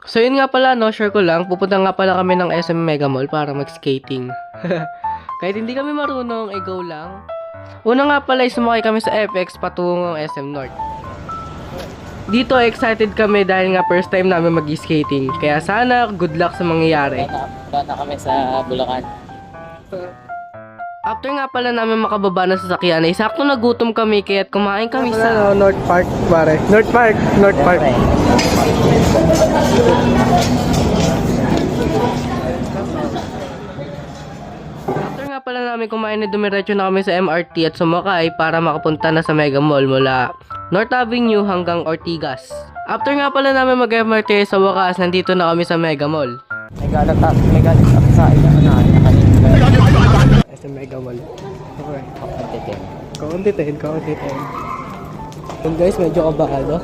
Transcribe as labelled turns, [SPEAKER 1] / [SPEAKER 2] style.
[SPEAKER 1] So yun nga pala, no, share ko lang, pupunta nga pala kami ng SM Mega Mall para mag-skating. Kahit hindi kami marunong, go lang. Una nga pala, sumakay kami sa FX patungong SM North. Dito, excited kami dahil nga first time namin mag-skating. Kaya sana, good luck sa mangyayari.
[SPEAKER 2] Bata kami sa Bulacan.
[SPEAKER 1] After nga pala namin makababa na sa sakyan, ay sakto nagutom kami kaya't kumain kami
[SPEAKER 3] Sa North Park, pare. North Park.
[SPEAKER 1] After nga pala namin kumain na dumiretso na kami sa MRT at sumakay para makapunta na sa Mega Mall mula North Avenue hanggang Ortigas. After nga pala namin mag-MRT sa wakas, nandito na kami sa Mega Mall.
[SPEAKER 2] May galat ako sa ina na
[SPEAKER 3] Sa Mega Mall. Okay.
[SPEAKER 2] Content.
[SPEAKER 3] Kaunti 10. Yun guys, medyo kabahado.